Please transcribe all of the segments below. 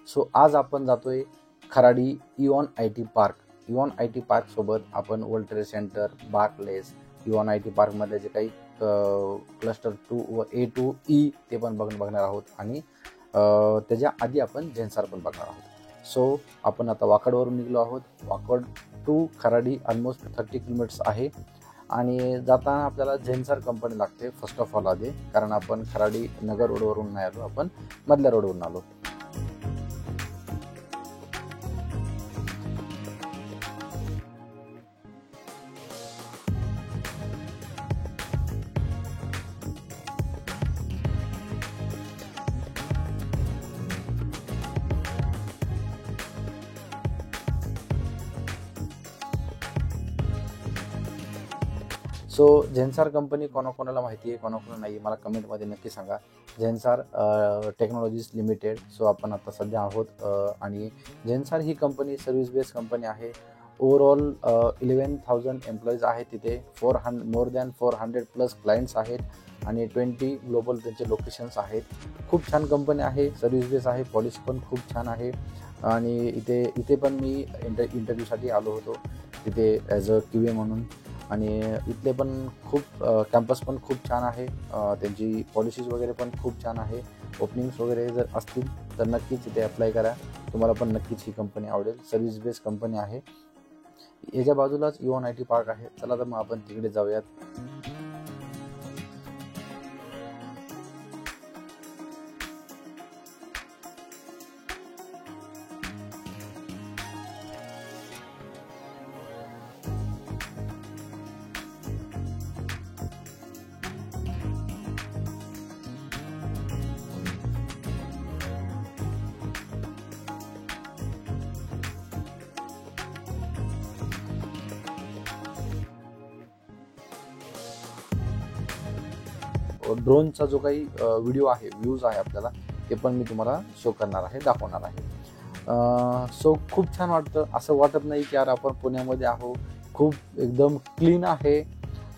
So आज आपण जातोय Kharadi Eon IT park. Eon IT park सोबत आपण world trade centre, Barclays, Eon IT park मध्ये जे काही क्लस्टर 2 व A2E ते पण बघणार आहोत आणि त्याच्या आधी आपण झेन्सर पण बघणार आहोत. सो आपण आता वाकडवरून निघलो आहोत. Wakad to Kharadi almost 30 kilometres आहे आणि जाताना आपल्याला झेन्सर कंपनी लागते फर्स्ट ऑफ ऑल आधी, कारण आपण खराडी नगर रोडवरून नाही आलो, आपण मधल्या रोडवरून आलो. सो झेन्सर कंपनी कोणाकोणाला माहिती आहे, कोणाकोणाला नाही, मला कमेंटमध्ये नक्की सांगा. Zensar technologies limited. सो आपण आता सध्या आहोत आणि झेन्सर ही कंपनी सर्व्हिस बेस्ड कंपनी आहे. ओव्हरऑल 11,000 एम्प्लॉईज आहेत तिथे. मोर दॅन 400+ क्लायंट्स आहेत आणि 20 ग्लोबल त्यांचे लोकेशन्स आहेत. खूप छान कंपनी आहे, सर्व्हिस बेस आहे, पॉलिसी पण खूप छान आहे. आणि इथे पण मी इंटरव्ह्यूसाठी आलो होतो तिथे ॲज अ QA म्हणून. आणि इथले पण खूप कॅम्पस पण खूप छान आहे. त्यांची पॉलिसीज वगैरे पण खूप छान आहे. ओपनिंग्स वगैरे जर असतील तर नक्कीच इथे अप्लाय करा, तुम्हाला पण नक्कीच ही कंपनी आवडेल. सर्व्हिस बेस्ड कंपनी आहे. याच्या बाजूलाच इऑन IT पार्क आहे. चला तर मग आपण तिकडे जाऊयात. ड्रोनचा जो काही व्हिडिओ आहे, व्ह्यूज आहे आपल्याला, ते पण मी तुम्हाला शो करणार आहे, दाखवणार आहे. सो खूप छान वाटतं. असं वाटत नाही की यार आपण पुण्यामध्ये आहो. खूप एकदम क्लीन आहे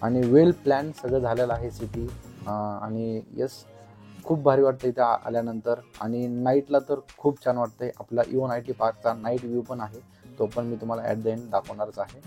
आणि वेल प्लॅन सगळं झालेलं आहे सिटी. आणि येस, खूप भारी वाटतं इथं आल्यानंतर. आणि नाईटला तर खूप छान वाटतंय. आपला इऑन IT पार्कचा नाईट व्ह्यू पण आहे, तो पण मी तुम्हाला ॲट द एंड दाखवणारच आहे.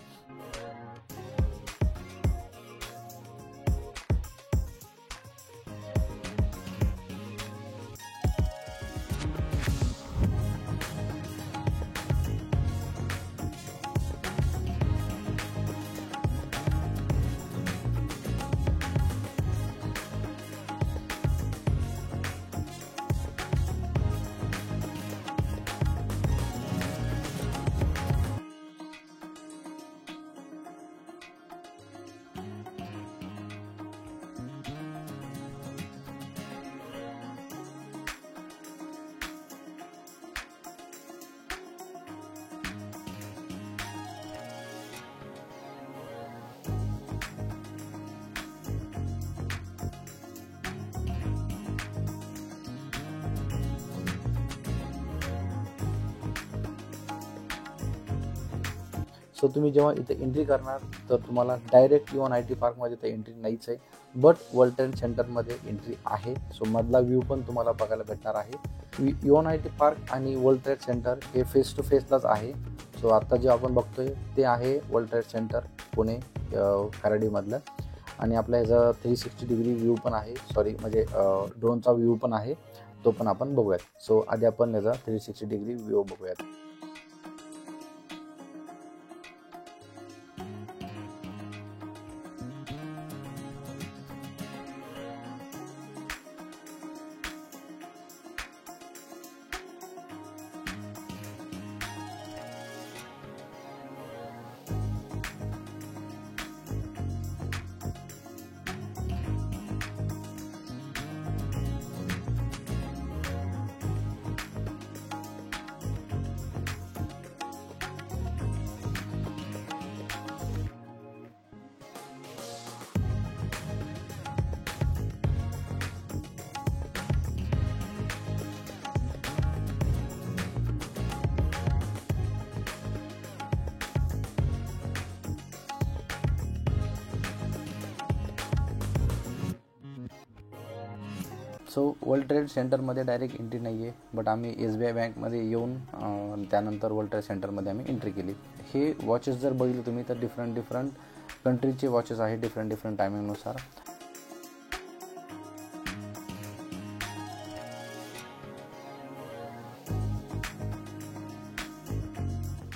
सो तुम्ही जेव्हा इथे एंट्री करणार तर तुम्हाला डायरेक्ट इऑन IT पार्कमध्ये तर एंट्री नाहीच आहे, बट वर्ल्ड ट्रेड सेंटरमध्ये एंट्री आहे. सो मधला व्ह्यू पण तुम्हाला बघायला भेटणार आहे. इऑन IT पार्क आणि वर्ल्ड ट्रेड सेंटर हे फेस टू फेसलाच आहे. सो आत्ता जे आपण बघतोय ते आहे वर्ल्ड ट्रेड सेंटर पुणे खराडीमधलं. आणि आपल्या ह्याचा 360 डिग्री व्ह्यू पण आहे, सॉरी म्हणजे ड्रोनचा व्ह्यू पण आहे, तो पण आपण बघूयात. सो आधी आपण ह्याचा 360 डिग्री व्ह्यू बघूयात. सो वर्ल्ड ट्रेड सेंटरमध्ये डायरेक्ट एंट्री नाही आहे, बट आम्ही SBI बँकमध्ये येऊन त्यानंतर वर्ल्ड ट्रेड सेंटरमध्ये आम्ही एंट्री केली. हे वॉचेस जर बघितले तुम्ही तर डिफरंट कंट्रीचे वॉचेस आहेत, डिफरंट टायमिंगनुसार.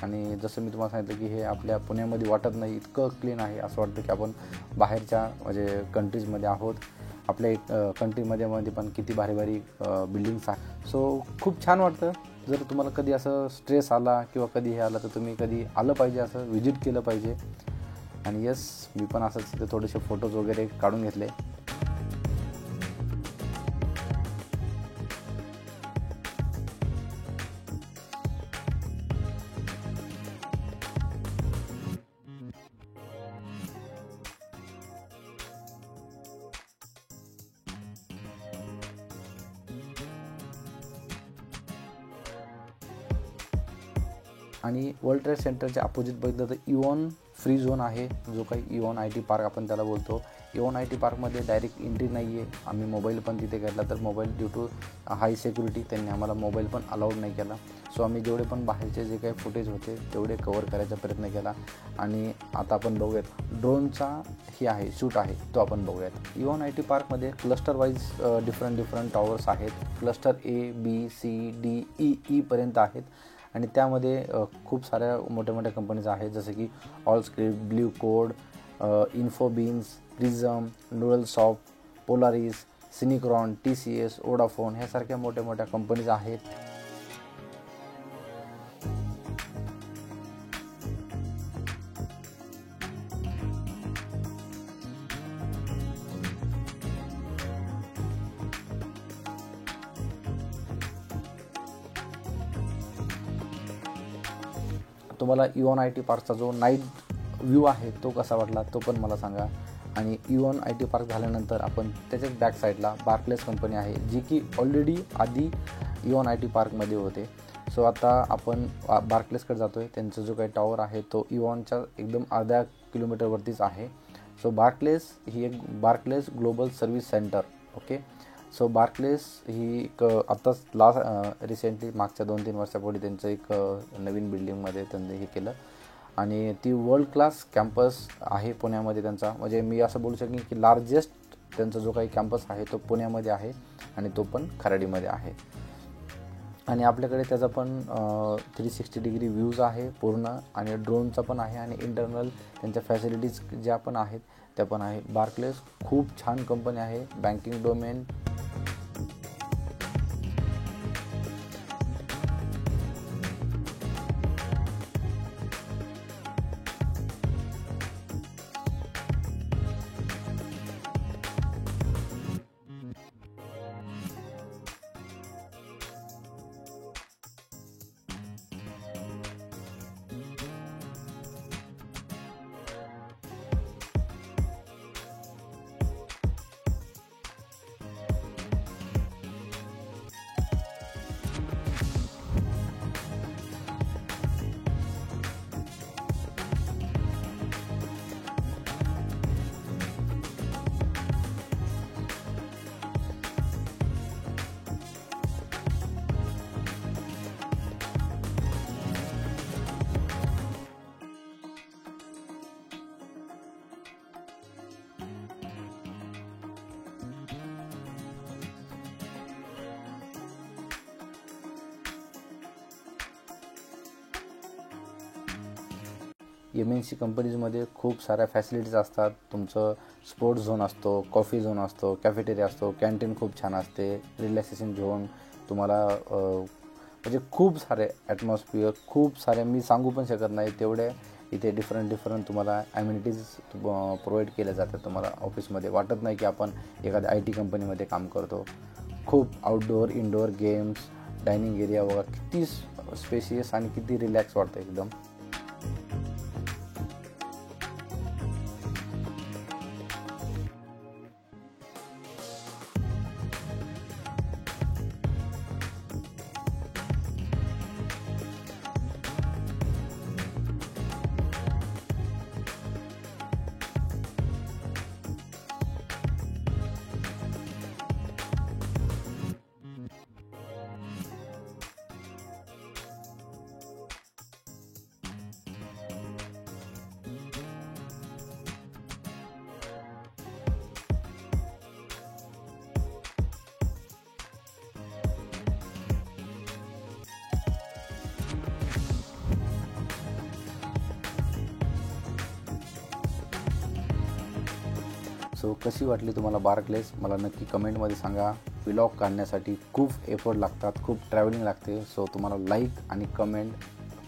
आणि जसं मी तुम्हाला सांगितलं की हे आपल्या पुण्यामध्ये वाटत नाही, इतकं क्लीन आहे. असं वाटतं की आपण बाहेरच्या म्हणजे कंट्रीजमध्ये आहोत. आपल्या कंट्रीमध्ये पण किती भारी बिल्डिंग्स आहेत. सो खूप छान वाटतं. जर तुम्हाला कधी असं स्ट्रेस आला किंवा कधी हे आलं तर तुम्ही कधी आलं पाहिजे, असं व्हिजिट केलं पाहिजे. आणि यस, मी पण असंच तिथे थोडेसे फोटोज वगैरे काढून घेतले. आणि वर्ल्ड ट्रेड सेंटरच्या अपोजिट बघितलं तर इव्हॉन फ्री झोन आहे, जो काही इव्हॉन IT पार्क आपण त्याला बोलतो. इव्हॉन IT पार्कमध्ये डायरेक्ट एंट्री नाही आहे. आम्ही मोबाईल पण तिथे घेतला, तर mobile due to high security त्यांनी आम्हाला मोबाईल पण अलाउड नाही केला. सो आम्ही जेवढे पण बाहेरचे जे काही फुटेज होते तेवढे कवर करायचा प्रयत्न केला. आणि आता आपण बघूयात ड्रोनचा हे आहे शूट आहे तो आपण बघूयात. इव्हॉन IT पार्कमध्ये क्लस्टर वाईज डिफरंट टॉवर्स आहेत. Cluster A, B, C, D, E पर्यंत आहेत. आणि त्यामध्ये खूप साऱ्या मोठ्या कंपनीज आहेत, जसं की Allscripts, Blue Code, Infobeans, Prism, Neuralsoft, Polaris, Synechron, TCS, Vodafone ह्यासारख्या मोठ्या कंपनीज आहेत. तुम्हाला इव्हॉन IT पार्कचा जो नाईट व्ह्यू आहे तो कसा वाटला तो पण मला सांगा. आणि इव्हॉन IT पार्क झाल्यानंतर आपण त्याच्याच बॅक साईडला बार्कलेस कंपनी आहे, जी की ऑलरेडी आधी इव्हॉन IT पार्कमध्ये होते. सो आता आपण बार्कलेसकडे जातो आहे. त्यांचा जो काही टॉवर आहे तो इव्हॉनच्या एकदम अर्ध्या किलोमीटरवरतीच आहे. सो बार्कलेस ही एक Barclays global service centre. Okay. So Barclays ही एक आत्ताच रिसेंटली मागच्या 2-3 वर्षापूर्वी त्यांचं एक नवीन बिल्डिंगमध्ये त्यांनी हे केलं. आणि ती वर्ल्ड क्लास कॅम्पस आहे पुण्यामध्ये त्यांचा. म्हणजे मी असं बोलू शकेन की लार्जेस्ट त्यांचा जो काही कॅम्पस आहे तो पुण्यामध्ये आहे आणि तो पण खराडीमध्ये आहे. आणि आपल्याकडे त्याचा पण 360 डिग्री व्ह्यूज आहे पूर्ण, आणि ड्रोनचा पण आहे, आणि इंटरनल त्यांच्या फॅसिलिटीज ज्या पण आहेत त्या पण आहे. बार्कलेस खूप छान कंपनी आहे. बँकिंग डोमेन MNC कंपनीजमध्ये खूप साऱ्या फॅसिलिटीज असतात. तुमचं स्पोर्ट्स झोन असतो, कॉफी झोन असतो, कॅफेटेरिया असतो, कॅन्टीन खूप छान असते, रिलॅक्सेशन झोन तुम्हाला म्हणजे खूप सारे ॲटमॉस्फिअर, खूप सारे मी सांगू पण शकत नाही तेवढे इथे डिफरंट तुम्हाला ॲम्युनिटीज प्रोव्हाइड केल्या जातात. तुम्हाला ऑफिसमध्ये वाटत नाही की आपण एखाद्या IT कंपनीमध्ये काम करतो. खूप outdoor indoor games, dining area वगैरे किती स्पेशियस आणि किती रिलॅक्स वाटतं एकदम. सो कशी वाटली तुम्हाला बार्कलेस मला नक्की कमेंटमध्ये सांगा. व्लॉग काढण्यासाठी खूप एफर्ट लागतात, खूप ट्रॅव्हलिंग लागते. सो तुम्हाला लाईक आणि कमेंट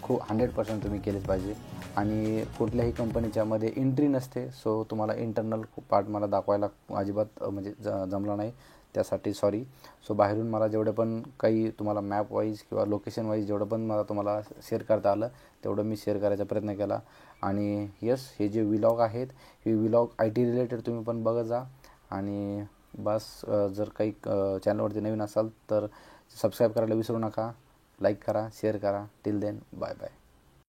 खूप 100% तुम्ही केलेच पाहिजे. आणि कुठल्याही कंपनीच्यामध्ये एंट्री नसते. सो तुम्हाला इंटरनल पार्ट मला दाखवायला अजिबात म्हणजे जमलं नाही, त्यासाठी सॉरी. सो बाहेरून मला जेवढं पण काही तुम्हाला मॅप वाईज किंवा लोकेशन वाईज जेवढं पण मला तुम्हाला शेअर करता आलं तेवढं मी शेअर करायचा प्रयत्न केला. आणि यस, हे जे व्लॉग आहेत हे व्लॉग IT रिलेटेड तुम्ही पण बघत जा. आणि बस जर काही चॅनलवरती नवीन असाल तर सबस्क्राईब करायला विसरू नका. लाईक करा, शेअर करा. Till then bye bye.